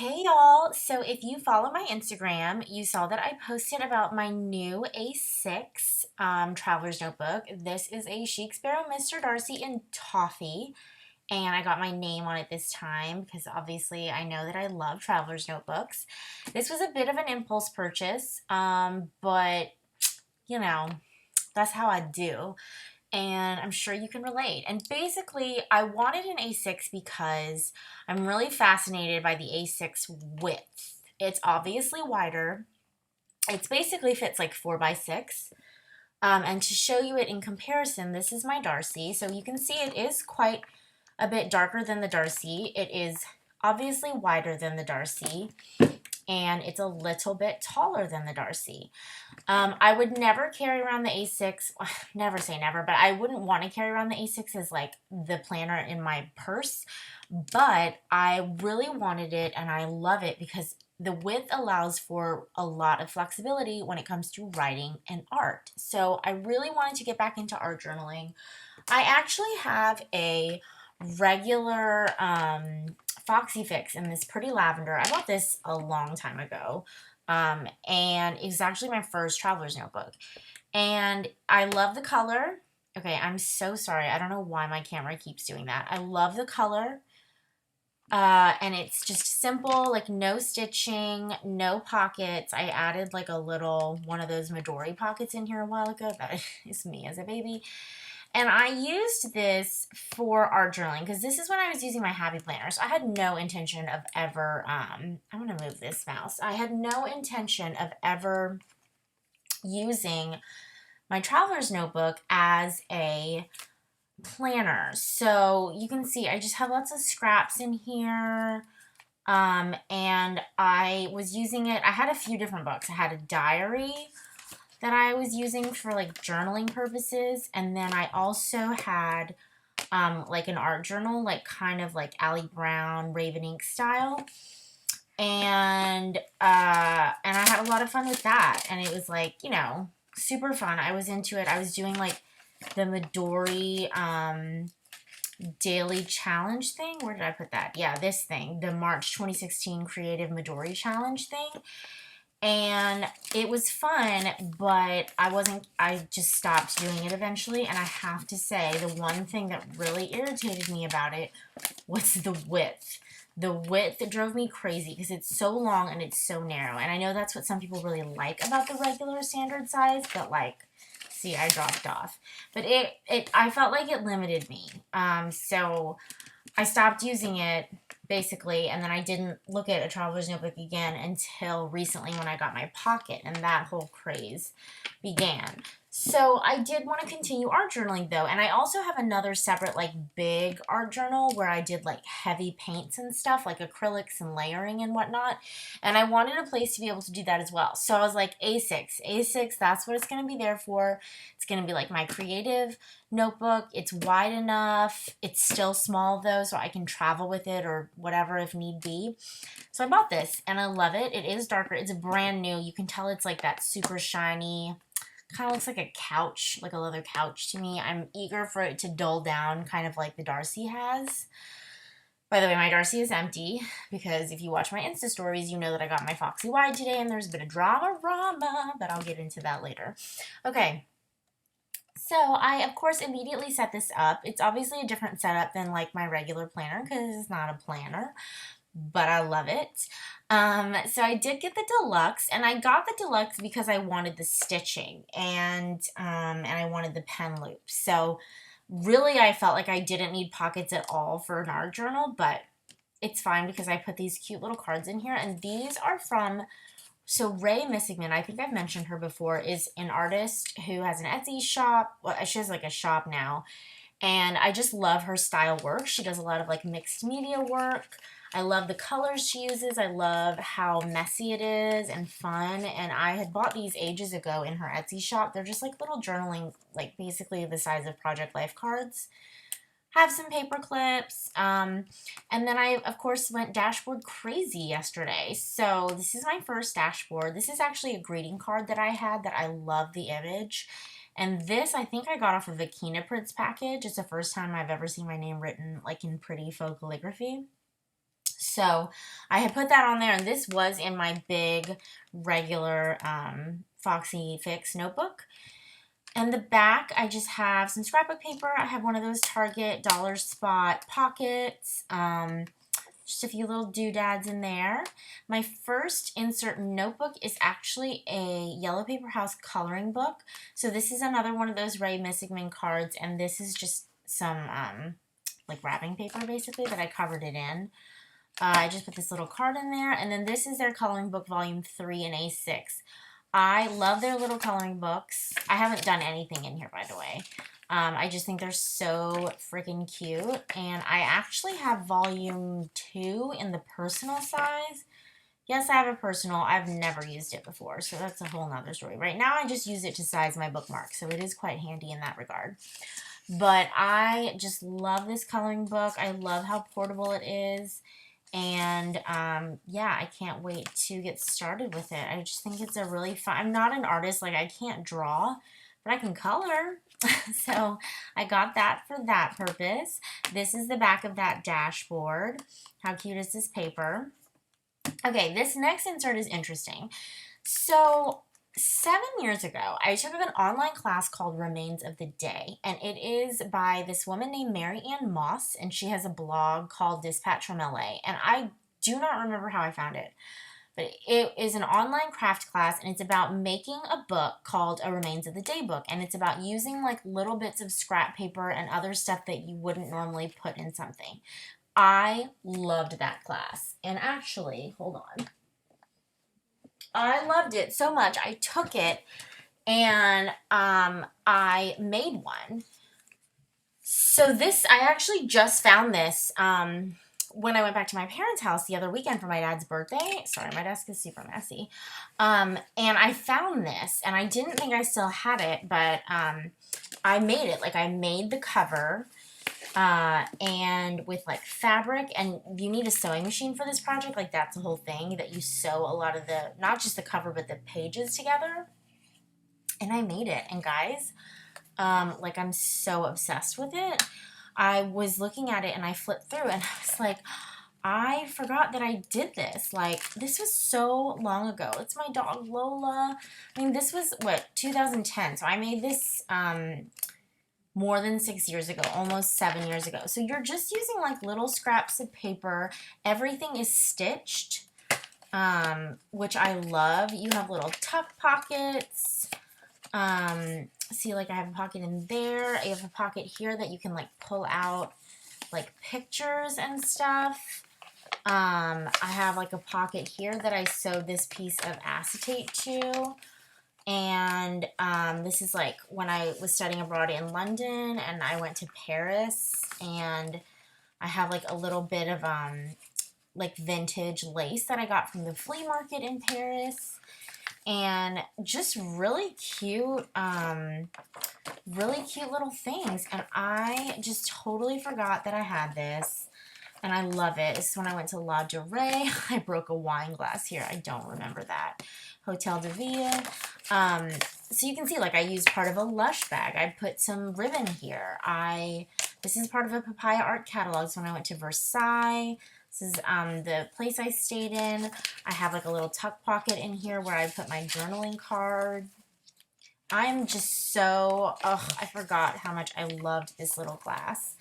Hey y'all! So if you follow my Instagram, you saw that I posted about my new A6 Traveler's Notebook. This is a Chicsparrow Mr. Darcy in Toffee, and I got my name on it this time because obviously I know that I love Traveler's Notebooks. This was a bit of an impulse purchase, but you know, that's how I do, and I'm sure you can relate. And basically, I wanted an A6 because I'm really fascinated by the A6 width. It's obviously wider. It's basically fits like 4 by 6. And to show you it in comparison, this is my Darcy. So you can see it is quite a bit darker than the Darcy. It is obviously wider than the Darcy, and it's a little bit taller than the Darcy. I would never carry around the A6, never say never, but I wouldn't want to carry around the A6 as like the planner in my purse. But I really wanted it and I love it because the width allows for a lot of flexibility when it comes to writing and art. So I really wanted to get back into art journaling. I actually have a regular Foxy Fix in this pretty lavender. I bought this a long time ago. And it was actually my first traveler's notebook. And I love the color. Okay, I'm so sorry. I don't know why my camera keeps doing that. I love the color. And it's just simple, like no stitching, no pockets. I added like a little one of those Midori pockets in here a while ago. That is me as a baby. And I used this for art journaling because this is when I was using my Happy Planner. So I had no intention of ever, I'm going to move this mouse. I had no intention of ever using my traveler's notebook as a planner. So you can see I just have lots of scraps in here. And I was using it, I had a few different books. I had a diary that I was using for like journaling purposes. And then I also had like an art journal, like kind of like Allie Brown, Raven Ink style. And I had a lot of fun with that. And it was like, super fun. I was into it. I was doing like the Midori daily challenge thing. Where did I put that? Yeah, this thing, the March 2016 Creative Midori Challenge thing. And it was fun, but I just stopped doing it eventually. And I have to say, the one thing that really irritated me about it was the width. The width drove me crazy because it's so long and it's so narrow. And I know that's what some people really like about the regular standard size, but like, see, I dropped off. But I felt like it limited me. So I stopped using it basically, and then I didn't look at a traveler's notebook again until recently when I got my pocket, and that whole craze began. So I did want to continue art journaling though, and I also have another separate like big art journal where I did like heavy paints and stuff, like acrylics and layering and whatnot, and I wanted a place to be able to do that as well. So I was like, A6, that's what it's going to be there for. It's going to be like my creative notebook. It's wide enough. It's still small though, so I can travel with it or whatever if need be. So I bought this and I love it. It is darker. It's brand new. You can tell it's like that super shiny, kind of looks like a couch, like a leather couch to me. I'm eager for it to dull down, kind of like the Darcy has. By the way, my Darcy is empty because if you watch my Insta stories, you know that I got my Foxy Wide today and there's a bit of drama, but I'll get into that later. Okay, so I, of course, immediately set this up. It's obviously a different setup than like my regular planner because it's not a planner, but I love it. So I did get the deluxe, and I got the deluxe because I wanted the stitching and I wanted the pen loop. So really, I felt like I didn't need pockets at all for an art journal, but it's fine because I put these cute little cards in here, and these are from Ray Missigman, I think I've mentioned her before, is an artist who has an Etsy shop. Well, she has like a shop now. And I just love her style work. She does a lot of like mixed media work. I love the colors she uses. I love how messy it is and fun. And I had bought these ages ago in her Etsy shop. They're just like little journaling, like basically the size of Project Life cards. Have some paper clips. And then I, of course, went dashboard crazy yesterday. So this is my first dashboard. This is actually a greeting card that I had that I love the image. And this, I think I got off of a Kina Prints package. It's the first time I've ever seen my name written like in pretty faux calligraphy. So I had put that on there, and this was in my big regular Foxy Fix notebook. And the back, I just have some scrapbook paper. I have one of those Target dollar spot pockets. Just a few little doodads in there. My first insert notebook is actually a Yellow Paper House coloring book. So this is another one of those Ray Missigman cards, and this is just some like wrapping paper basically that I covered it in. I just put this little card in there, and then this is their coloring book volume 3 in A6. I love their little coloring books. I haven't done anything in here, by the way. I just think they're so freaking cute. And I actually have volume 2 in the personal size. Yes, I have a personal. I've never used it before, so that's a whole nother story. Right now, I just use it to size my bookmarks, so it is quite handy in that regard. But I just love this coloring book. I love how portable it is. And yeah, I can't wait to get started with it. I just think it's a really fun. I'm not an artist, like I can't draw, but I can color. So I got that for that purpose. This is the back of that dashboard. How cute is this paper? Okay, this next insert is interesting. So 7 years ago, I took an online class called Remains of the Day, and it is by this woman named Mary Ann Moss, and she has a blog called Dispatch from LA, and I do not remember how I found it, but it is an online craft class, and it's about making a book called a Remains of the Day book, and it's about using like little bits of scrap paper and other stuff that you wouldn't normally put in something. I loved that class, and actually, hold on. I loved it so much. I took it and I made one. So this, I actually just found this when I went back to my parents' house the other weekend for my dad's birthday. Sorry, my desk is super messy. And I found this, and I didn't think I still had it, but I made it. Like, I made the cover. And with like fabric, and you need a sewing machine for this project. Like that's the whole thing, that you sew a lot of the, not just the cover, but the pages together. And I made it. And guys, like I'm so obsessed with it. I was looking at it and I flipped through and I was like, I forgot that I did this. Like, this was so long ago. It's my dog Lola. I mean, this was what, 2010. So I made this, more than 6 years ago, almost 7 years ago. So you're just using like little scraps of paper. Everything is stitched, which I love. You have little tuck pockets. See, like I have a pocket in there. I have a pocket here that you can like pull out like pictures and stuff. I have like a pocket here that I sewed this piece of acetate to. And this is like when I was studying abroad in London and I went to Paris, and I have like a little bit of like vintage lace that I got from the flea market in Paris, and just really cute little things. And I just totally forgot that I had this. And I love it. This is when I went to La Durée. I broke a wine glass here. I don't remember that. Hotel de Ville. So you can see, like, I used part of a Lush bag. I put some ribbon here. This is part of a Papaya art catalog. So when I went to Versailles, this is the place I stayed in. I have, like, a little tuck pocket in here where I put my journaling card. I'm just so, I forgot how much I loved this little glass.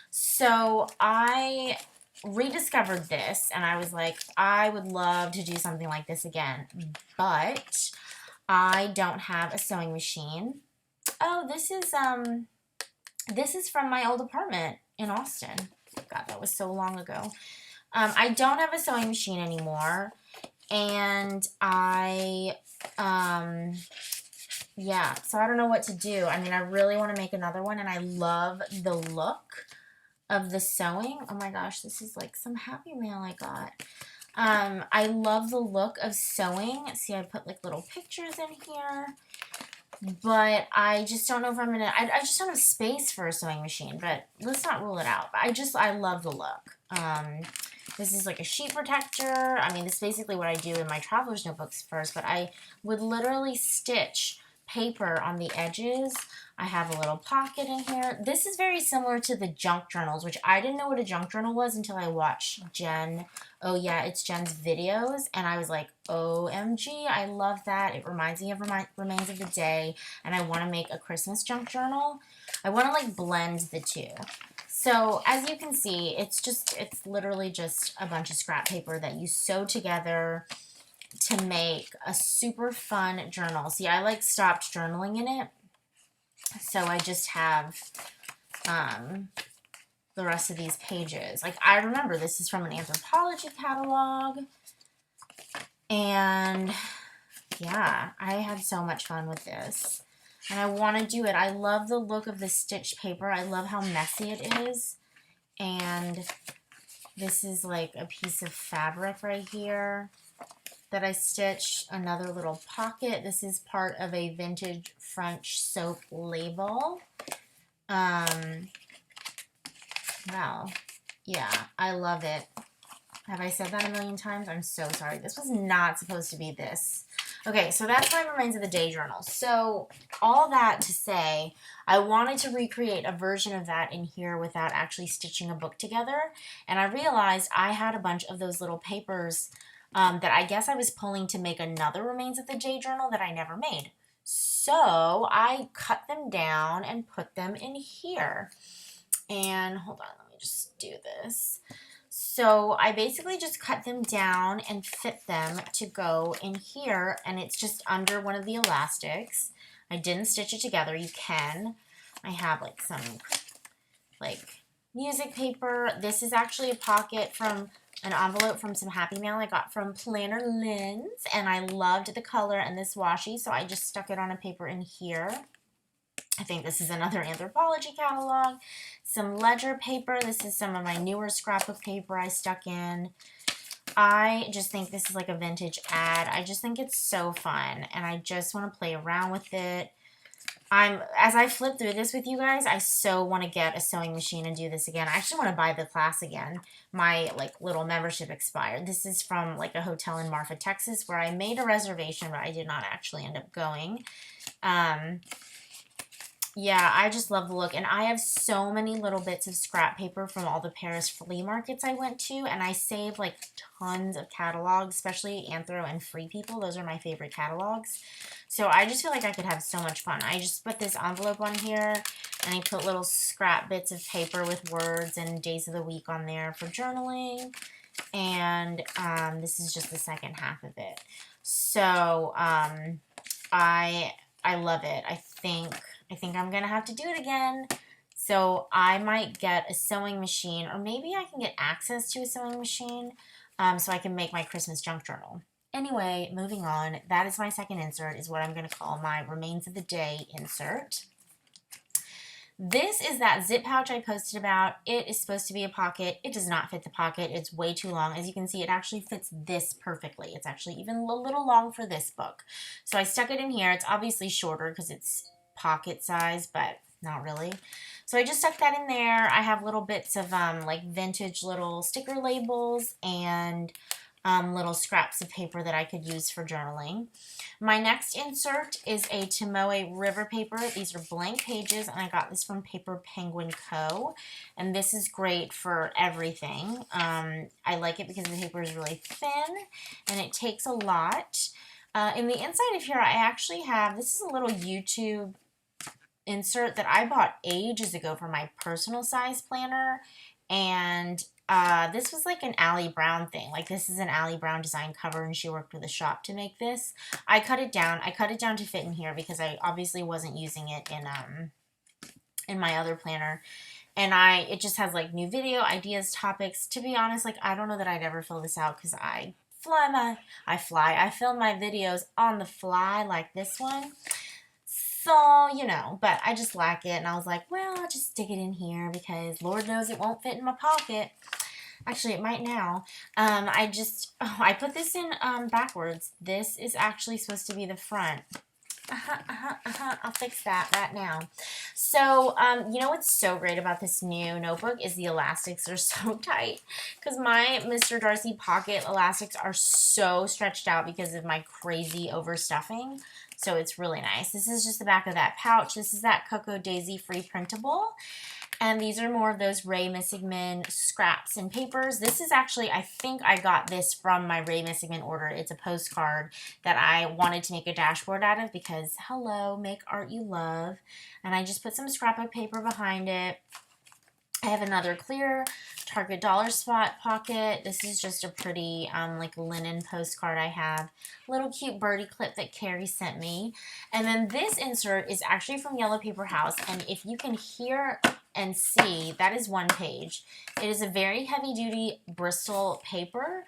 So I rediscovered this, and I was like, I would love to do something like this again, but I don't have a sewing machine. Oh, this is from my old apartment in Austin. God, that was so long ago. I don't have a sewing machine anymore, and yeah, so I don't know what to do. I mean, I really want to make another one, and I love the look of the sewing. Oh my gosh, this is like some Happy Mail I got. I love the look of sewing. See, I put like little pictures in here, but I just don't know if I'm gonna, I just don't have space for a sewing machine, but let's not rule it out. But I love the look. This is like a sheet protector. I mean, this is basically what I do in my traveler's notebooks first, but I would literally stitch paper on the edges. I have a little pocket in here. This is very similar to the junk journals, which I didn't know what a junk journal was until I watched Jen. Oh yeah, it's Jen's videos. And I was like, OMG, I love that. It reminds me of Remains of the Day. And I want to make a Christmas junk journal. I want to like blend the two. So as you can see, it's literally just a bunch of scrap paper that you sew together to make a super fun journal. See, I like stopped journaling in it. So I just have the rest of these pages. Like, I remember this is from an anthropology catalog. And yeah, I had so much fun with this. And I want to do it. I love the look of the stitched paper. I love how messy it is. And this is like a piece of fabric right here that I stitched. Another little pocket. This is part of a vintage French soap label. Wow. Yeah, I love it. Have I said that a million times? I'm so sorry. This was not supposed to be this. Okay, so that's my Remains of the Day journal. So all that to say, I wanted to recreate a version of that in here without actually stitching a book together. And I realized I had a bunch of those little papers that I guess I was pulling to make another Remains of the Day journal that I never made. So I cut them down and put them in here. And hold on, let me just do this. So I basically just cut them down and fit them to go in here, and it's just under one of the elastics. I didn't stitch it together. You can. I have like some like music paper. This is actually a pocket from an envelope from some Happy Mail I got from Planner Lynn's, and I loved the color and this washi, so I just stuck it on a paper in here. I think this is another anthropology catalog. Some ledger paper. This is some of my newer scrapbook paper I stuck in. I just think this is like a vintage ad. I just think it's so fun, and I just want to play around with it. As I flip through this with you guys, I so want to get a sewing machine and do this again. I actually want to buy the class again. My like little membership expired. This is from like a hotel in Marfa, Texas, where I made a reservation, but I did not actually end up going. Yeah, I just love the look. And I have so many little bits of scrap paper from all the Paris flea markets I went to. And I saved like tons of catalogs, especially Anthro and Free People. Those are my favorite catalogs. So I just feel like I could have so much fun. I just put this envelope on here, and I put little scrap bits of paper with words and days of the week on there for journaling. And this is just the second half of it. So I love it. I think I'm going to have to do it again. So I might get a sewing machine, or maybe I can get access to a sewing machine so I can make my Christmas junk journal. Anyway, moving on. That is my second insert, is what I'm going to call my Remains of the Day insert. This is that zip pouch I posted about. It is supposed to be a pocket. It does not fit the pocket. It's way too long. As you can see, it actually fits this perfectly. It's actually even a little long for this book. So I stuck it in here. It's obviously shorter because it's pocket size, but not really. So I just stuck that in there. I have little bits of like vintage little sticker labels and little scraps of paper that I could use for journaling. My next insert is a Tomoe River paper. These are blank pages, and I got this from Paper Penguin Co. And this is great for everything. I like it because the paper is really thin, and it takes a lot. In the inside of here, I actually have, this is a little YouTube insert that I bought ages ago for my personal size planner, and this was like an Allie Brown thing. Like, this is an Allie Brown design cover, and she worked with a shop to make this. I cut it down. I cut it down to fit in here because I obviously wasn't using it in my other planner. And it just has like new video ideas, topics. To be honest, like, I don't know that I'd ever fill this out because I film my videos on the fly like this one. So, you know, but I just like it, and I was like, well, I'll just stick it in here because Lord knows it won't fit in my pocket. Actually, it might now. I put this in backwards. This is actually supposed to be the front. I'll fix that right now. So, you know what's so great about this new notebook is the elastics are so tight. Because my Mr. Darcy pocket elastics are so stretched out because of my crazy overstuffing. So it's really nice. This is just the back of that pouch. This is that Cocoa Daisy free printable. And these are more of those Ray Missigman scraps and papers. This is actually, I think I got this from my Ray Missigman order. It's a postcard that I wanted to make a dashboard out of because, hello, make art you love. And I just put some scrapbook paper behind it. I have another clear Target Dollar Spot pocket. This is just a pretty like linen postcard I have. Little cute birdie clip that Carrie sent me. And then this insert is actually from Yellow Paper House. And if you can hear and see, that is one page. It is a very heavy duty Bristol paper.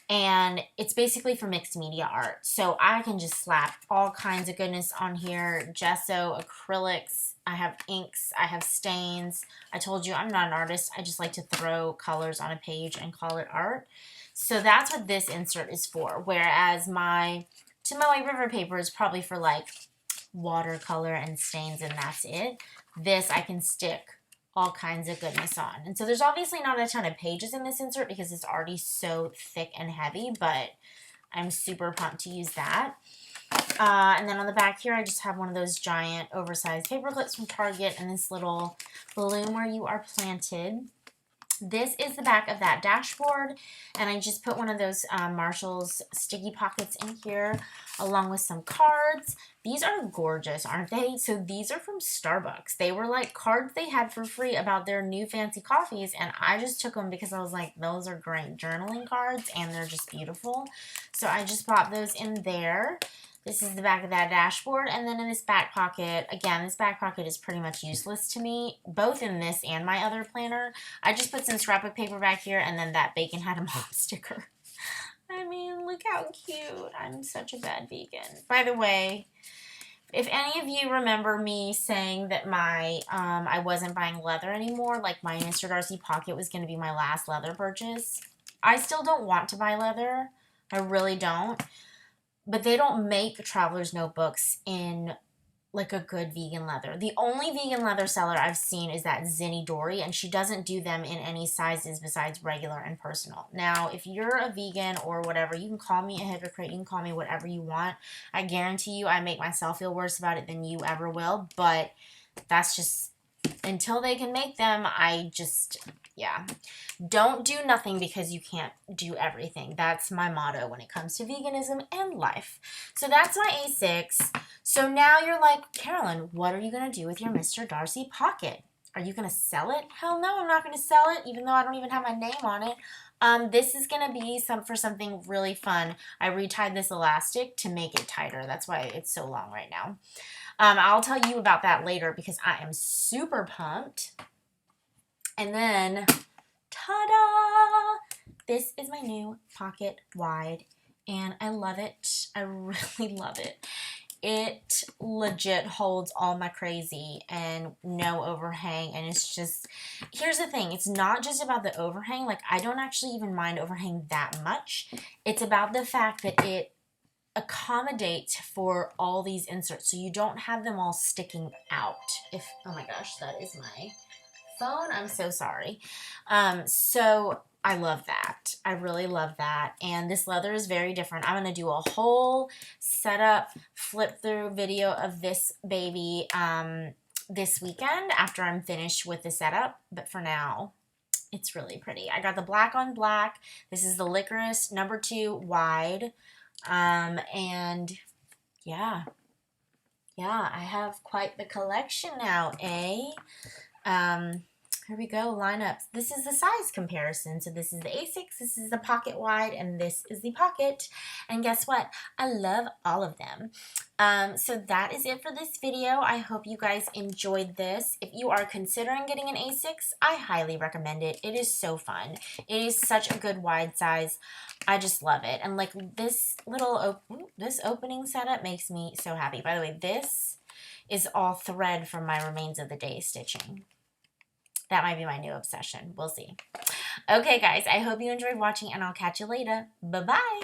And it's basically for mixed media art. So I can just slap all kinds of goodness on here. Gesso, acrylics, I have inks, I have stains. I told you I'm not an artist. I just like to throw colors on a page and call it art. So that's what this insert is for. Whereas my Tomoe River paper is probably for like watercolor and stains and that's it. This I can stick all kinds of goodness on. And so there's obviously not a ton of pages in this insert because it's already so thick and heavy, but I'm super pumped to use that. And then on the back here, I just have one of those giant oversized paper clips from Target and this little balloon where you are planted. This is the back of that dashboard, and I just put one of those Marshall's sticky pockets in here along with some cards. These are gorgeous, aren't they? So these are from Starbucks. They were like cards they had for free about their new fancy coffees, and I just took them because I was like, those are great journaling cards, and they're just beautiful. So I just popped those in there. This is the back of that dashboard. And then in this back pocket, again, this back pocket is pretty much useless to me, both in this and my other planner. I just put some scrapbook paper back here and then that bacon had a mom sticker. I mean, look how cute. I'm such a bad vegan. By the way, if any of you remember me saying that my I wasn't buying leather anymore, like my Mr. Darcy pocket was going to be my last leather purchase, I still don't want to buy leather. I really don't. But they don't make traveler's notebooks in like a good vegan leather. The only vegan leather seller I've seen is that Zinni Dory, and she doesn't do them in any sizes besides regular and personal. Now, if you're a vegan or whatever, you can call me a hypocrite. You can call me whatever you want. I guarantee you I make myself feel worse about it than you ever will, but that's just, until they can make them, I just, yeah. Don't do nothing because you can't do everything. That's my motto when it comes to veganism and life. So that's my A6. So now you're like, Carolyn, what are you going to do with your Mr. Darcy pocket? Are you going to sell it? Hell no, I'm not going to sell it, even though I don't even have my name on it. This is going to be for something really fun. I retied this elastic to make it tighter. That's why it's so long right now. I'll tell you about that later because I am super pumped. And then, ta-da! This is my new pocket wide, and I love it. I really love it. It legit holds all my crazy and no overhang, and it's just, here's the thing, it's not just about the overhang. Like, I don't actually even mind overhang that much. It's about the fact that it accommodates for all these inserts, so you don't have them all sticking out. Oh my gosh, that is my phone. I'm so sorry. So I love that. I really love that. And this leather is very different. I'm going to do a whole setup flip through video of this baby this weekend after I'm finished with the setup. But for now, it's really pretty. I got the black on black. This is the Licorice #2 wide. And yeah, I have quite the collection now, eh? Here we go, lineups. This is the size comparison. So this is the A6, this is the pocket wide, and this is the pocket. And guess what? I love all of them. So that is it for this video. I hope you guys enjoyed this. If you are considering getting an A6, I highly recommend it. It is so fun. It is such a good wide size. I just love it. And like this little, this opening setup makes me so happy. By the way, this is all thread from my remains of the day stitching. That might be my new obsession. We'll see. Okay, guys, I hope you enjoyed watching, and I'll catch you later. Bye-bye.